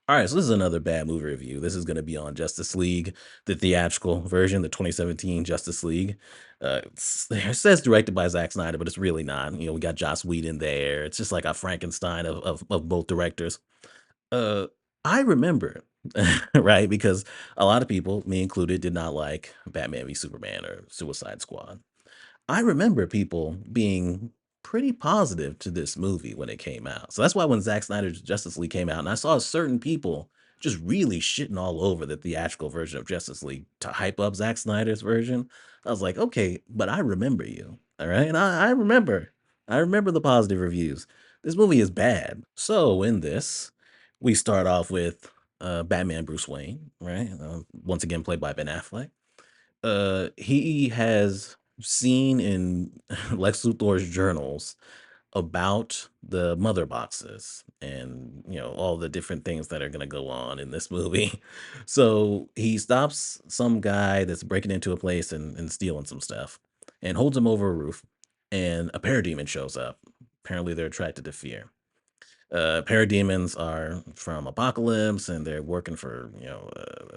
All right, so this is another bad movie review. This is going to be on Justice League, the theatrical version, the 2017 Justice League. It says directed by Zack Snyder, but it's really not. We got Joss Whedon there. It's just like a Frankenstein of both directors. Uh, I remember, right? Because a lot of people, me included, did not like Batman v Superman or Suicide Squad. I remember people being pretty positive to this movie when it came out. So that's why when Zack Snyder's Justice League came out, and I saw certain people just really shitting all over the theatrical version of Justice League to hype up Zack Snyder's version, I was like, okay, but I remember you. All right. And I remember. I remember the positive reviews. This movie is bad. So in this, we start off with Batman Bruce Wayne, right? Once again, played by Ben Affleck. He has seen in Lex Luthor's journals about the mother boxes and all the different things that are going to go on in this movie. So he stops some guy that's breaking into a place and stealing some stuff and holds him over a roof, and a parademon shows up. Apparently they're attracted to fear. Parademons are from Apocalypse, and they're working for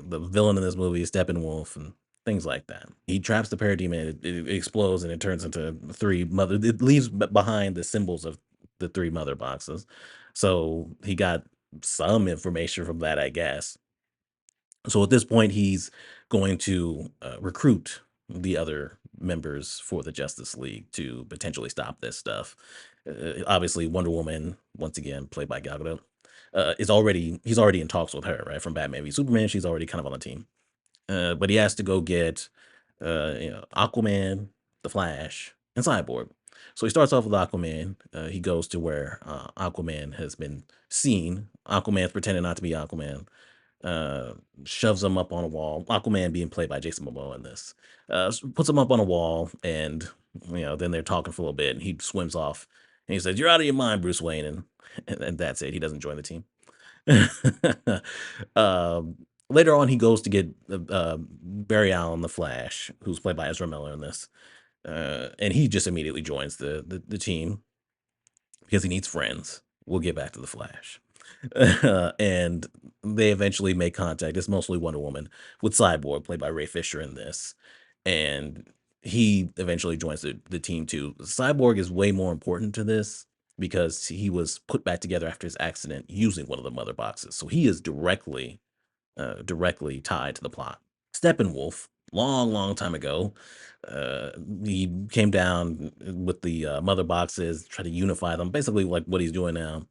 the villain in this movie, Steppenwolf, and things like that. He traps the parademon, it explodes, and it turns into three mother. It leaves behind the symbols of the three mother boxes. So he got some information from that, I guess. So at this point, he's going to recruit the other members for the Justice League to potentially stop this stuff. Obviously, Wonder Woman, once again played by Gal Gadot, is already he's already in talks with her, right? From Batman v Superman, she's already kind of on the team. But he has to go get Aquaman, the Flash, and Cyborg. So he starts off with Aquaman. He goes to where Aquaman has been seen. Aquaman's pretending not to be Aquaman, uh, shoves him up on a wall. Aquaman being played by Jason Momoa in this, puts him up on a wall, and then they're talking for a little bit, and he swims off, and he says, "You're out of your mind, Bruce Wayne," and that's it. He doesn't join the team. um, Later on, he goes to get Barry Allen, the Flash, who's played by Ezra Miller in this, and he just immediately joins the team because he needs friends. We'll get back to the Flash. And they eventually make contact. It's mostly Wonder Woman with Cyborg, played by Ray Fisher in this. And he eventually joins the team too. Cyborg is way more important to this because he was put back together after his accident using one of the mother boxes. So he is directly tied to the plot. Steppenwolf, long, long time ago, uh, he came down with the mother boxes, try to unify them, basically like what he's doing now.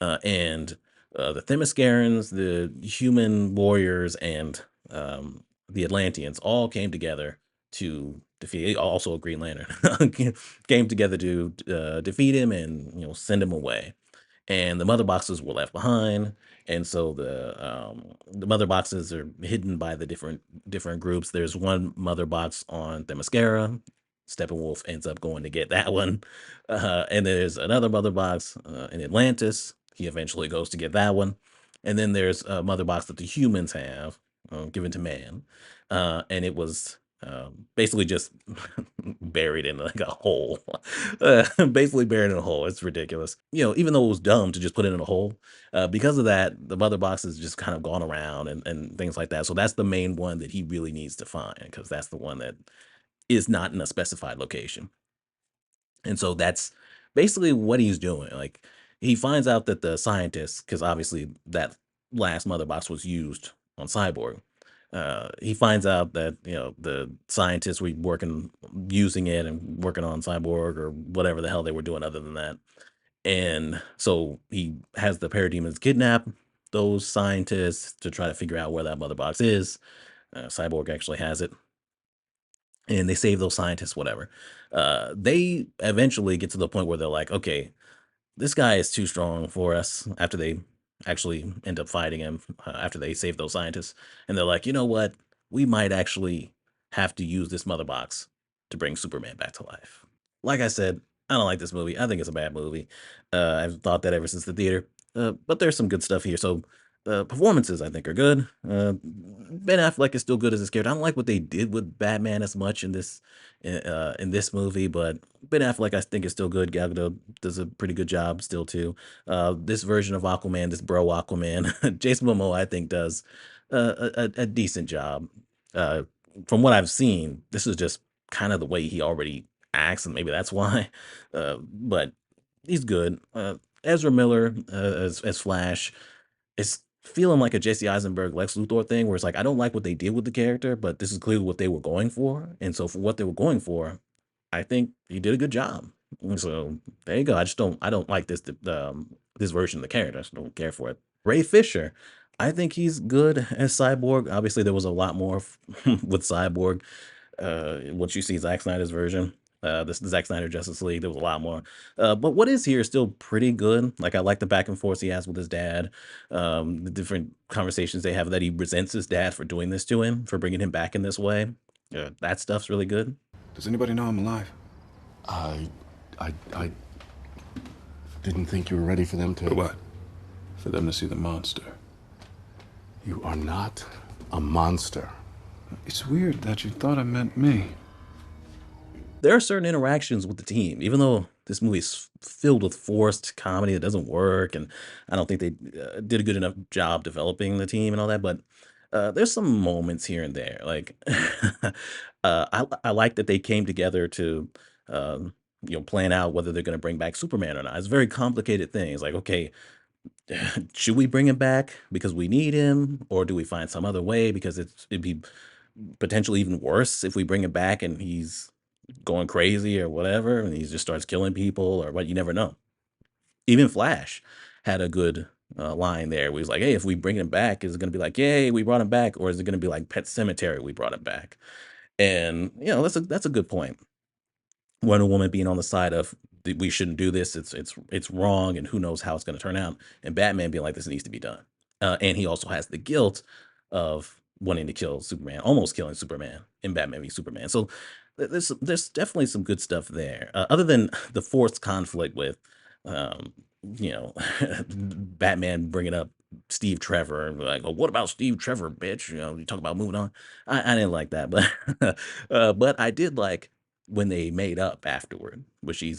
And The Themyscirans, the human warriors, and the Atlanteans all came together to defeat. Also, a Green Lantern came together to defeat him and send him away, and the mother boxes were left behind. And so the mother boxes are hidden by the different groups. There's one mother box on Themyscira. Steppenwolf ends up going to get that one, and there's another mother box in Atlantis. He eventually goes to get that one, and then there's a mother box that the humans have given to man, and it was basically just buried in like a hole. Basically buried in a hole. It's ridiculous. Even though it was dumb to just put it in a hole, because of that, the mother box has just kind of gone around and things like that. So that's the main one that he really needs to find because that's the one that is not in a specified location. And so that's basically what he's doing. Like he finds out that the scientists, because obviously that last mother box was used on Cyborg. He finds out that the scientists were working, using it and working on Cyborg or whatever the hell they were doing other than that. And so he has the parademons kidnap those scientists to try to figure out where that mother box is. Cyborg actually has it, and they save those scientists. Whatever. They eventually get to the point where they're like, okay, this guy is too strong for us after they actually end up fighting him after they save those scientists. And they're like, you know what? We might actually have to use this mother box to bring Superman back to life. Like I said, I don't like this movie. I think it's a bad movie. I've thought that ever since the theater. But there's some good stuff here. So The performances I think are good. Ben Affleck is still good as his character. I don't like what they did with Batman as much in this movie, but Ben Affleck I think is still good. Gal Gadot does a pretty good job still too. This version of Aquaman, this bro Aquaman, Jason Momoa I think does a decent job. Uh, from what I've seen, this is just kind of the way he already acts, and maybe that's why. But he's good. Ezra Miller as Flash, it's feeling like a Jesse Eisenberg Lex Luthor thing, where it's like I don't like what they did with the character, but this is clearly what they were going for, and so for what they were going for, I think he did a good job. And so there you go. I don't like this version of the character. I just don't care for it. Ray Fisher, I think he's good as Cyborg. Obviously, there was a lot more with Cyborg. Once you see Zack Snyder's version, this the Zack Snyder Justice League, there was a lot more. But what is here is still pretty good. Like I like the back and forth he has with his dad, the different conversations they have that he resents his dad for doing this to him, for bringing him back in this way. That stuff's really good. Does anybody know I'm alive? I, I didn't think you were ready for them to. For what? For them to see the monster. You are not a monster. It's weird that you thought I meant me. There are certain interactions with the team, even though this movie is filled with forced comedy that doesn't work, and I don't think they did a good enough job developing the team and all that. But there's some moments here and there, like I like that they came together to plan out whether they're going to bring back Superman or not. It's a very complicated thing. It's like, okay, should we bring him back because we need him, or do we find some other way because it'd be potentially even worse if we bring him back and he's going crazy or whatever, and he just starts killing people or what, you never know. Even Flash had a good line there where he's like, "Hey, if we bring him back, is it going to be like, yay, we brought him back, or is it going to be like Pet Cemetery, we brought him back?" And that's a good point. Wonder Woman being on the side of we shouldn't do this. It's wrong, and who knows how it's going to turn out. And Batman being like, this needs to be done. And he also has the guilt of wanting to kill Superman, almost killing Superman in Batman v Superman. So there's definitely some good stuff there. Other than the forced conflict with, um, Batman bringing up Steve Trevor and be like, "Well, what about Steve Trevor, bitch?" You talk about moving on. I didn't like that, but but I did like when they made up afterward, where she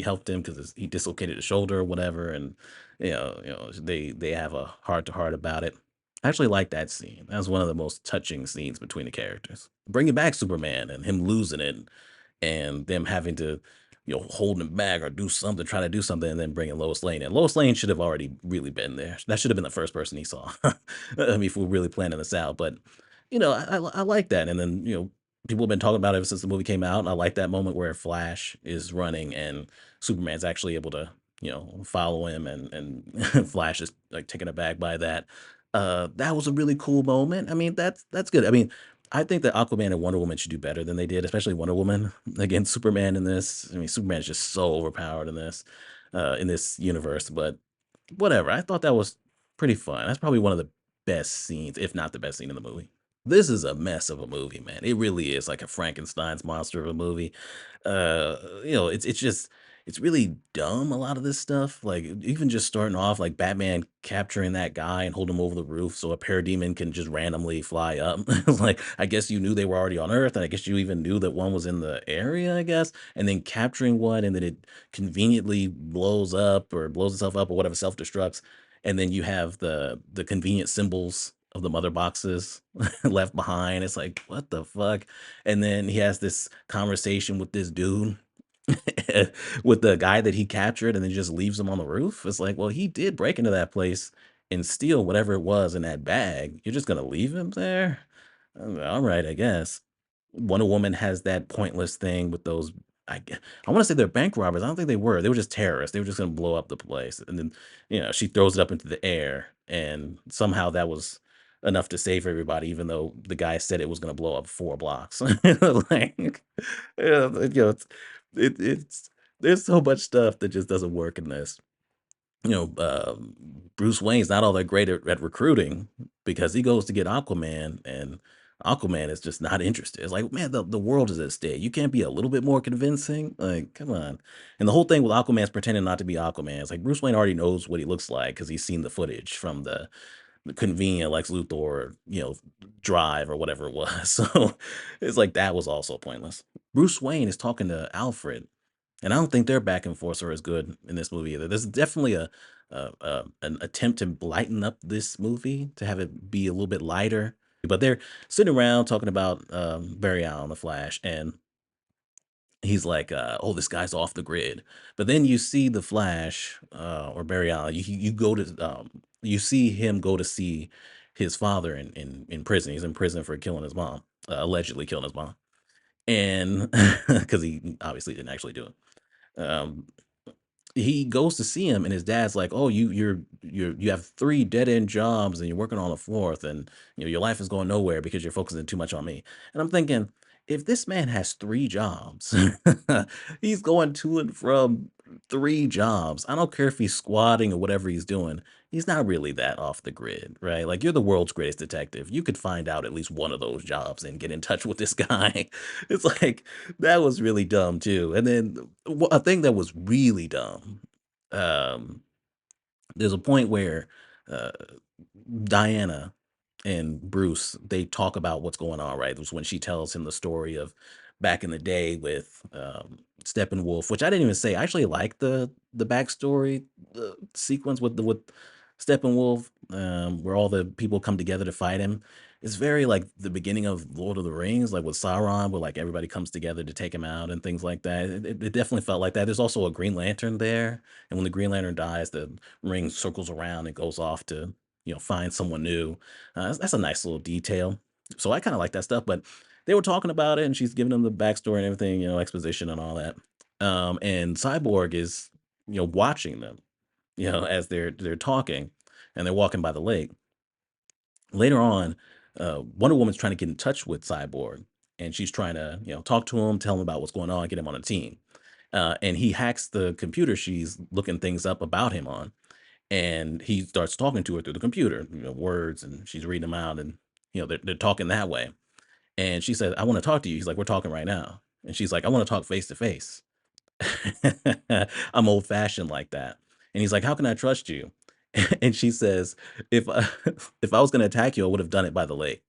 helped him because he dislocated his shoulder or whatever, and they have a heart to heart about it. I actually like that scene. That was one of the most touching scenes between the characters. Bringing back Superman and him losing it, and them having to hold him back or do something, try to do something, and then bringing Lois Lane in. Lois Lane should have already really been there. That should have been the first person he saw. I mean, if we're really planning this out, but I like that. And then people have been talking about it ever since the movie came out. And I like that moment where Flash is running and Superman's actually able to, follow him, and Flash is like taken aback by that. That was a really cool moment. I mean, that's good. I mean, I think that Aquaman and Wonder Woman should do better than they did, especially Wonder Woman against Superman in this. I mean, Superman is just so overpowered in this universe. But whatever. I thought that was pretty fun. That's probably one of the best scenes, if not the best scene in the movie. This is a mess of a movie, man. It really is like a Frankenstein's monster of a movie. It's just it's really dumb, a lot of this stuff. Like even just starting off like Batman capturing that guy and holding him over the roof so a parademon can just randomly fly up. It's like I guess you knew they were already on Earth, and I guess you even knew that one was in the area, I guess. And then capturing one, and then it conveniently blows up or blows itself up or whatever, self-destructs, and then you have the convenient symbols of the mother boxes left behind. It's like, what the fuck? And then he has this conversation with this dude, with the guy that he captured, and then just leaves him on the roof. It's like, well, he did break into that place and steal whatever it was in that bag. You're just gonna leave him there? All right, I guess. Wonder Woman has that pointless thing with those. I want to say they're bank robbers. I don't think they were. They were just terrorists. They were just going to blow up the place, and then she throws it up into the air, and somehow that was enough to save everybody, even though the guy said it was going to blow up 4 blocks. Like, it's there's so much stuff that just doesn't work in this. you know, um, Bruce Wayne's not all that great at recruiting because he goes to get Aquaman, and Aquaman is just not interested. It's like, man, the world is at stake. You can't be a little bit more convincing. Like, come on. And the whole thing with Aquaman's pretending not to be Aquaman. It's like Bruce Wayne already knows what he looks like because he's seen the footage from convenient Lex Luthor, drive or whatever it was. So it's like that was also pointless. Bruce Wayne is talking to Alfred, and I don't think their back and forth are as good in this movie either. There's definitely an attempt to lighten up this movie to have it be a little bit lighter, but they're sitting around talking about Barry Allen, the Flash, and he's like, "Oh, this guy's off the grid." But then you see the Flash, or Barry Allen. You go to you see him go to see his father in prison. He's in prison for killing his mom, allegedly killing his mom, and because he obviously didn't actually do it. He goes to see him, and his dad's like, "Oh, you have 3 dead-end jobs, and you're working on a 4th, and, your life is going nowhere because you're focusing too much on me." And I'm thinking, if this man has 3 jobs, he's going to and from 3 jobs. I don't care if he's squatting or whatever he's doing. He's not really that off the grid, right? Like, you're the world's greatest detective. You could find out at least one of those jobs and get in touch with this guy. It's like, that was really dumb too. And then a thing that was really dumb, um, there's a point where uh, Diana and Bruce, they talk about what's going on, right? It was when she tells him the story of back in the day with Steppenwolf, which I didn't even say. I actually like the backstory, the sequence with Steppenwolf, where all the people come together to fight him. It's very like the beginning of Lord of the Rings, like with Sauron, where like everybody comes together to take him out and things like that. It definitely felt like that. There's also a Green Lantern there, and when the Green Lantern dies, the ring circles around and goes off to find someone new. That's a nice little detail. So I kind of like that stuff. But they were talking about it, and she's giving them the backstory and everything, exposition and all that. And Cyborg is, watching them, as they're talking, and they're walking by the lake. Later on, Wonder Woman's trying to get in touch with Cyborg, and she's trying to, talk to him, tell him about what's going on, get him on a team. And he hacks the computer she's looking things up about him on, and he starts talking to her through the computer, words, and she's reading them out, and they're talking that way. And she said, "I want to talk to you." He's like, "We're talking right now." And she's like, "I want to talk face to face." I'm old fashioned like that. And he's like, "How can I trust you?" And she says, "If if I was going to attack you, I would have done it by the lake."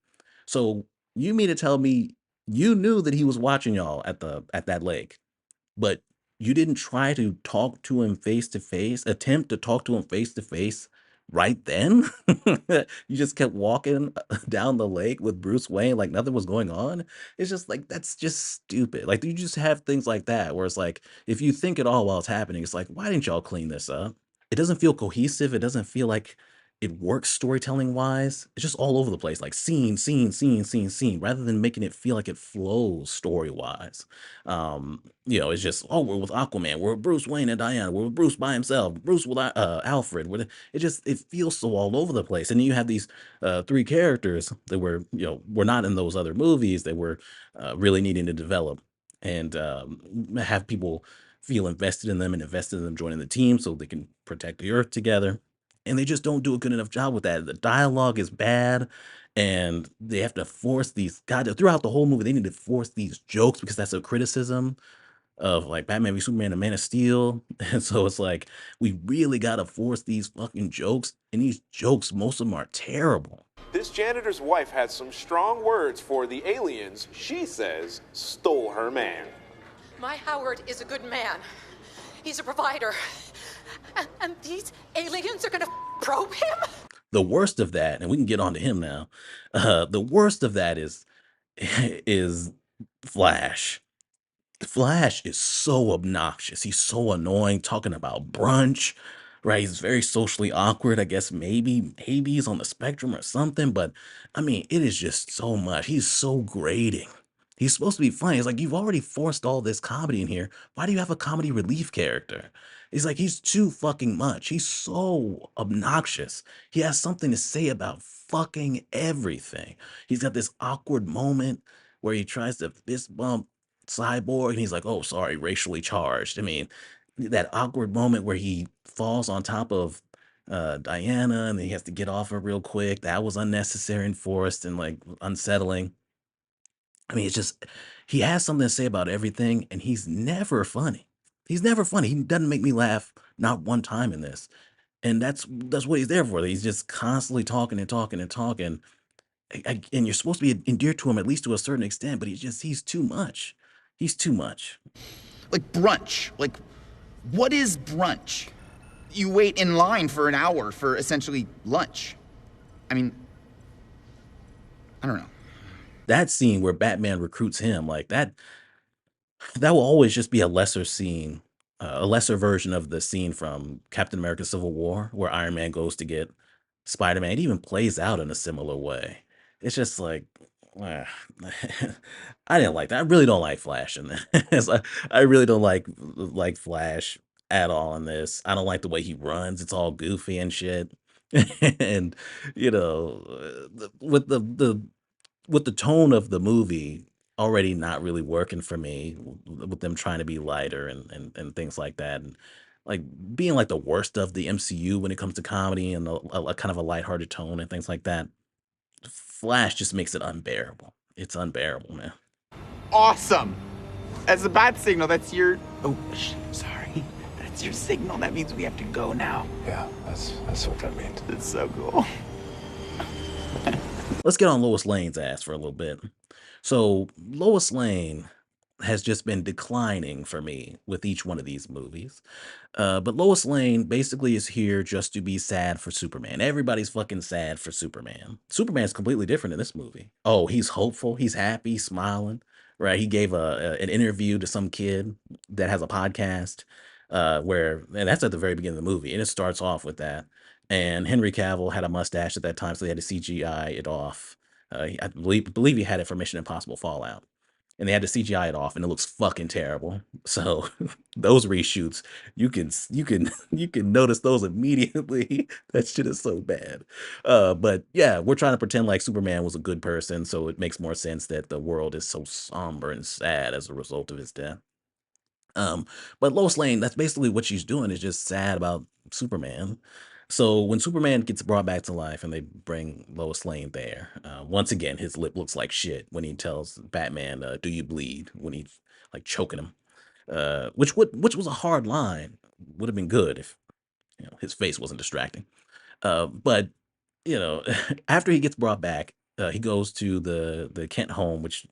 So you mean to tell me you knew that he was watching y'all at that lake, but you didn't try to talk to him face to face, attempt to talk to him face to face right then? You just kept walking down the lake with Bruce Wayne like nothing was going on? It's just like, that's just stupid. Like, you just have things like that where it's like, if you think it all while it's happening, it's like, why didn't y'all clean this up? It doesn't feel cohesive. It doesn't feel like it works storytelling wise. It's just all over the place, like scene, scene, scene, scene, scene, rather than making it feel like it flows story wise. It's just, oh, we're with Aquaman, we're with Bruce Wayne and Diana, we're with Bruce by himself, Bruce with Alfred. It feels so all over the place. And then you have these 3 characters that were not in those other movies that were really needing to develop and have people feel invested in them and invested in them joining the team so they can protect the earth together. And they just don't do a good enough job with that. The dialogue is bad, and they have to force these God, throughout the whole movie, they need to force these jokes because that's a criticism of like Batman v Superman and Man of Steel. And so it's like we really gotta force these fucking jokes, and these jokes, most of them are terrible. This janitor's wife had some strong words for the aliens she says stole her man. My Howard is a good man. He's a provider. And these aliens are gonna probe him? The worst of that, and we can get on to him now. The worst of that is is Flash. Flash is so obnoxious. He's so annoying talking about brunch, right? He's very socially awkward. I guess maybe he's on the spectrum or something, but I mean, it is just so much. He's so grating. He's supposed to be funny. It's like you've already forced all this comedy in here. Why do you have a comedy relief character? It's like he's too fucking much. He's so obnoxious. He has something to say about fucking everything. He's got this awkward moment where he tries to fist bump Cyborg, and he's like, "Oh, sorry, racially charged." I mean, that awkward moment where he falls on top of Diana, and then he has to get off her real quick. That was unnecessary and forced and like unsettling. I mean, it's just he has something to say about everything, and he's never funny. He's never funny. He doesn't make me laugh not one time in this. and that's what he's there for. He's just constantly talking and talking and talking, and you're supposed to be endeared to him at least to a certain extent, but he's too much. He's too much. Like brunch. Like, what is brunch? You wait in line for an hour for essentially lunch. I mean, I don't know. That scene where Batman recruits him, like that will always just be a lesser scene, a lesser version of the scene from Captain America: Civil War, where Iron Man goes to get Spider-Man. It even plays out in a similar way. It's just like, ah, I didn't like that. I really don't like Flash in this. I really don't like Flash at all in this. I don't like the way he runs. It's all goofy and shit. And with the tone of the movie already not really working for me, with them trying to be lighter and things like that, and like being like the worst of the MCU when it comes to comedy and a kind of a lighthearted tone and things like that. Flash just makes it unbearable. It's unbearable, man. Awesome! As a bat signal, that's your... Oh, sorry. That's your signal. That means we have to go now. Yeah, that's what that means. That's so cool. Let's get on Lois Lane's ass for a little bit. So Lois Lane has just been declining for me with each one of these movies. But Lois Lane basically is here just to be sad for Superman. Everybody's fucking sad for Superman. Superman's completely different in this movie. Oh, he's hopeful. He's happy, smiling. Right? He gave an interview to some kid that has a podcast, and that's at the very beginning of the movie, and it starts off with that. And Henry Cavill had a mustache at that time, so they had to CGI it off. I believe he had it for Mission Impossible Fallout, and they had to CGI it off, and it looks fucking terrible. So those reshoots, you can notice those immediately. That shit is so bad. But yeah, we're trying to pretend like Superman was a good person, so it makes more sense that the world is so somber and sad as a result of his death. Um, but Lois Lane, that's basically what she's doing, is just sad about Superman. So when Superman gets brought back to life and they bring Lois Lane there, once again, his lip looks like shit when he tells Batman, "Do you bleed?" when he's like choking him, which was a hard line. Would have been good if his face wasn't distracting. But after he gets brought back, he goes to the Kent home, which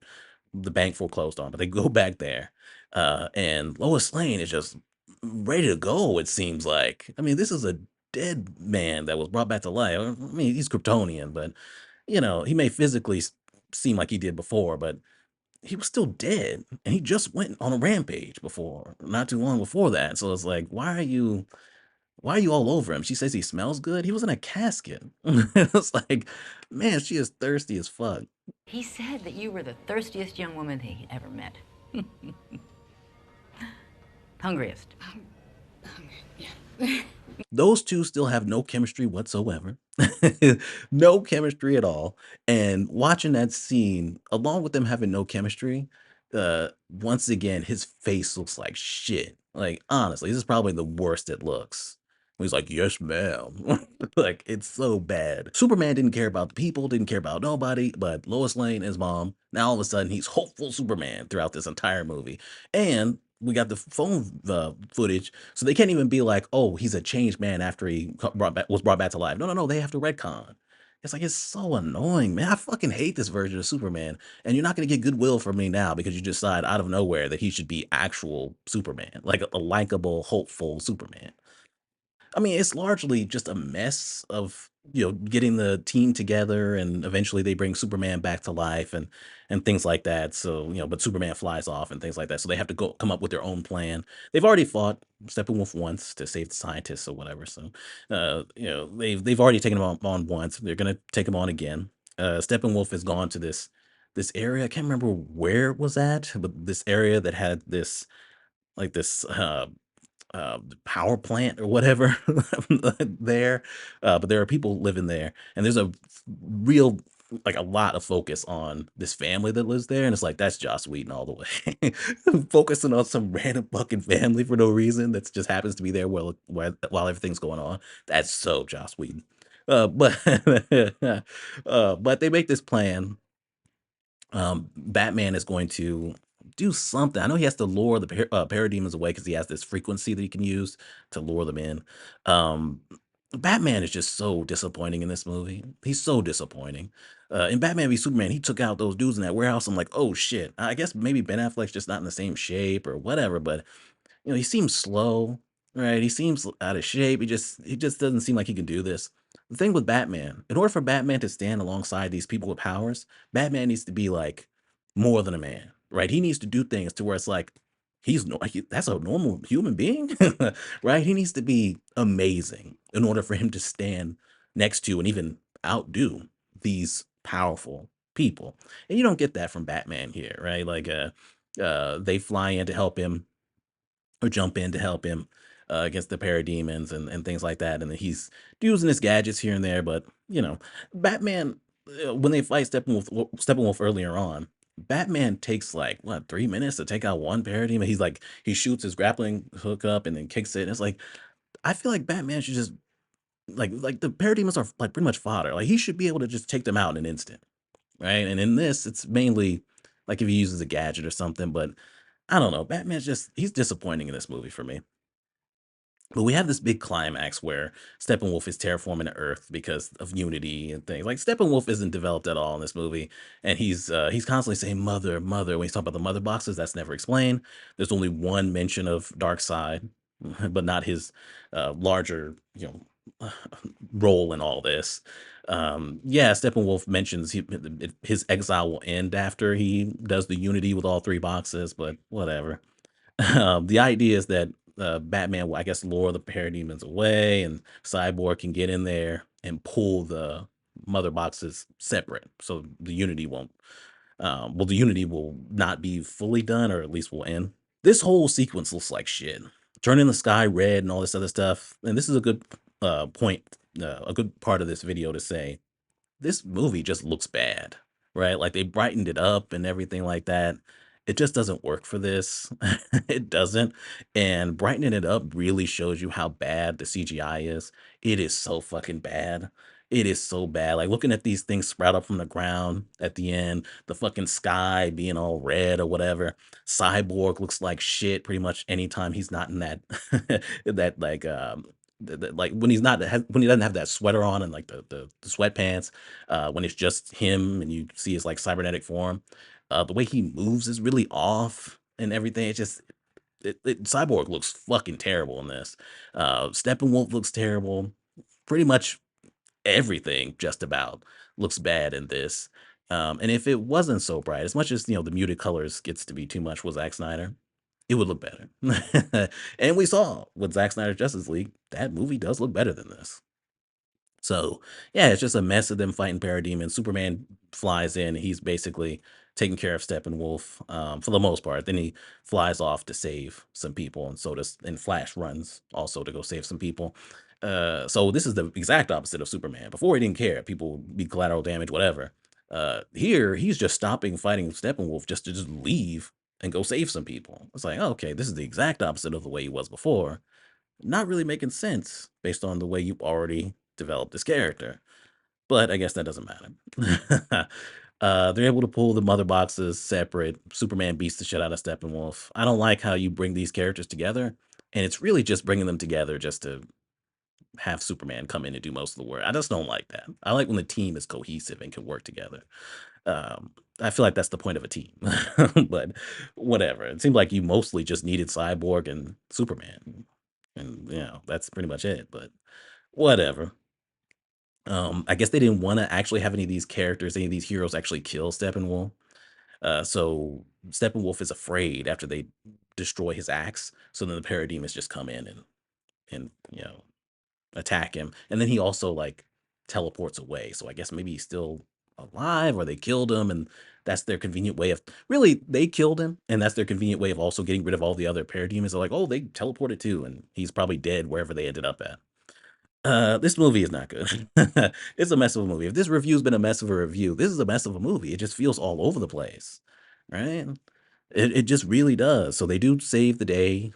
the bank foreclosed on, but they go back there, and Lois Lane is just ready to go. It seems like, I mean, this is a dead man that was brought back to life. I mean, he's Kryptonian, but he may physically seem like he did before, but he was still dead, and he just went on a rampage before, not too long before that. So it's like, why are you all over him? She says he smells good. He was in a casket. It's like, man, she is thirsty as fuck. He said that you were the thirstiest young woman he ever met. Hungriest. Those two still have no chemistry whatsoever. No chemistry at all. And watching that scene, along with them having no chemistry, once again, his face looks like shit. Like, honestly, this is probably the worst it looks. He's like, "Yes, ma'am." Like, it's so bad. Superman didn't care about the people, didn't care about nobody, but Lois Lane, his mom, now all of a sudden he's hopeful Superman throughout this entire movie. And we got the phone footage, so they can't even be like, "Oh, he's a changed man after he was brought back to life." No, no, no. They have to retcon. It's like, it's so annoying, man. I fucking hate this version of Superman, and you're not gonna get goodwill from me now because you decide out of nowhere that he should be actual Superman, like a likable, hopeful Superman. I mean, it's largely just a mess of, getting the team together, and eventually they bring Superman back to life and things like that. So, but Superman flies off and things like that. So they have to go come up with their own plan. They've already fought Steppenwolf once to save the scientists or whatever. So, they've already taken him on once. They're gonna take him on again. Steppenwolf has gone to this area. I can't remember where it was at, but this area that had this like this power plant or whatever there. But there are people living there, and there's a real, like, a lot of focus on this family that lives there, and it's like, that's Joss Whedon all the way. Focusing on some random fucking family for no reason that just happens to be there while everything's going on. That's so Joss Whedon. But but they make this plan. Batman is going to do something. I know he has to lure the parademons away because he has this frequency that he can use to lure them in. Um, Batman is just so disappointing in this movie. He's so disappointing. In Batman v Superman, he took out those dudes in that warehouse. I'm like, oh shit. I guess maybe Ben Affleck's just not in the same shape or whatever. But he seems slow, right? He seems out of shape. He just doesn't seem like he can do this. The thing with Batman, in order for Batman to stand alongside these people with powers, Batman needs to be like more than a man, right? He needs to do things to where it's like that's a normal human being, right? He needs to be amazing in order for him to stand next to and even outdo these powerful people. And you don't get that from Batman here, right? Like they fly in to help him or jump in to help him against the parademons and things like that. And then he's using his gadgets here and there. But Batman, when they fight Steppenwolf earlier on, Batman takes like what 3 minutes to take out one parademon. He shoots his grappling hook up and then kicks it. And it's like I feel like Batman should just like the parademons are like pretty much fodder. Like he should be able to just take them out in an instant, right? And in this, it's mainly like if he uses a gadget or something. But I don't know. He's disappointing in this movie for me. But we have this big climax where Steppenwolf is terraforming the Earth because of unity and things. Like Steppenwolf isn't developed at all in this movie, and he's constantly saying "mother, mother" when he's talking about the mother boxes. That's never explained. There's only one mention of Darkseid, but not his larger role in all this. Yeah, Steppenwolf mentions his exile will end after he does the unity with all three boxes, but whatever. The idea is that Batman will, I guess, lure the parademons away, and Cyborg can get in there and pull the mother boxes separate, so the Unity won't. Well, the Unity will not be fully done, or at least will end. This whole sequence looks like shit. Turning the sky red and all this other stuff. And this is a good point, a good part of this video to say this movie just looks bad, right? Like they brightened it up and everything like that. It just doesn't work for this. It doesn't. And brightening it up really shows you how bad the CGI is. It is so fucking bad. It is so bad. Like looking at these things sprout up from the ground at the end, the fucking sky being all red or whatever. Cyborg looks like shit pretty much anytime he's not in that that like when when he doesn't have that sweater on and like the sweatpants, when it's just him and you see his like cybernetic form, the way he moves is really off and everything. Cyborg looks fucking terrible in this. Steppenwolf looks terrible. Pretty much everything just about looks bad in this. And if it wasn't so bright, as much as the muted colors gets to be too much with Zack Snyder, it would look better. And we saw with Zack Snyder's Justice League, that movie does look better than this. So yeah, it's just a mess of them fighting parademons. Superman flies in. He's basically taking care of Steppenwolf for the most part. Then he flies off to save some people, and Flash runs also to go save some people. So this is the exact opposite of Superman. Before he didn't care, people would be collateral damage, whatever. Here he's just stopping fighting Steppenwolf just to just leave and go save some people. It's like, okay, this is the exact opposite of the way he was before. Not really making sense based on the way you've already developed this character. But I guess that doesn't matter. They're able to pull the mother boxes separate. Superman beats the shit out of Steppenwolf. I don't like how you bring these characters together, and it's really just bringing them together just to have Superman come in and do most of the work. I just don't like that. I like when the team is cohesive and can work together. I feel like that's the point of a team. But whatever. It seemed like you mostly just needed Cyborg and Superman, and that's pretty much it. But whatever. I guess they didn't want to actually have any of these characters, any of these heroes actually kill Steppenwolf. So Steppenwolf is afraid after they destroy his axe. So then the parademons just come in and attack him. And then he also like teleports away. So I guess maybe he's still alive or they killed him, and that's their convenient way of really they killed him, and that's their convenient way of also getting rid of all the other parademons. They're like, oh, they teleported too, and he's probably dead wherever they ended up at. This movie is not good. It's a mess of a movie. If this review's been a mess of a review, this is a mess of a movie. It just feels all over the place, right? It just really does. So they do save the day.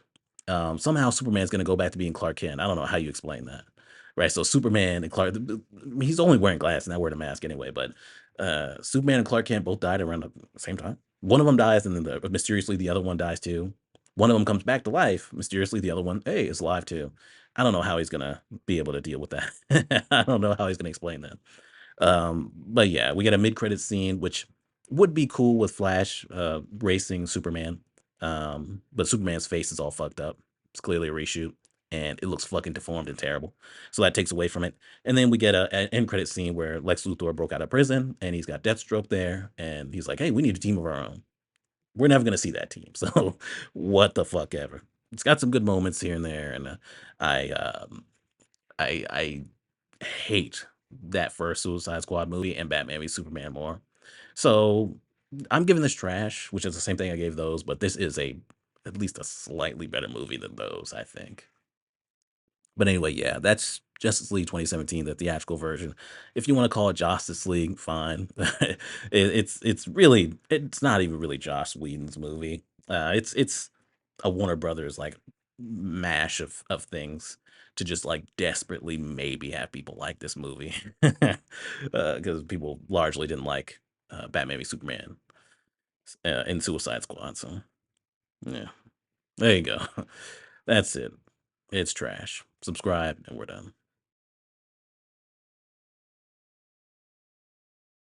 Somehow Superman's gonna go back to being Clark Kent. I don't know how you explain that, right? So Superman and Clark, he's only wearing glasses, not wearing a mask anyway. But Superman and Clark Kent both died around the same time. One of them dies, and then mysteriously the other one dies too. One of them comes back to life mysteriously. The other one, hey, is alive too. I don't know how he's gonna be able to deal with that. I don't know how he's gonna explain that. But yeah, we get a mid-credit scene, which would be cool with Flash racing Superman. But Superman's face is all fucked up. It's clearly a reshoot, and it looks fucking deformed and terrible. So that takes away from it. And then we get an end credit scene where Lex Luthor broke out of prison, and he's got Deathstroke there, and he's like, "Hey, we need a team of our own." We're never gonna see that team. So what the fuck ever. It's got some good moments here and there, and I I hate that first Suicide Squad movie and Batman v Superman more. So I'm giving this trash, which is the same thing I gave those, but this is at least a slightly better movie than those, I think. But anyway, yeah, that's Justice League 2017, the theatrical version. If you want to call it Justice League, fine. It's not even really Joss Whedon's movie. It's a Warner Brothers like mash of things to just like desperately maybe have people like this movie because people largely didn't like Batman v Superman and Suicide Squad. So yeah, there you go. That's it. It's trash. Subscribe, and we're done.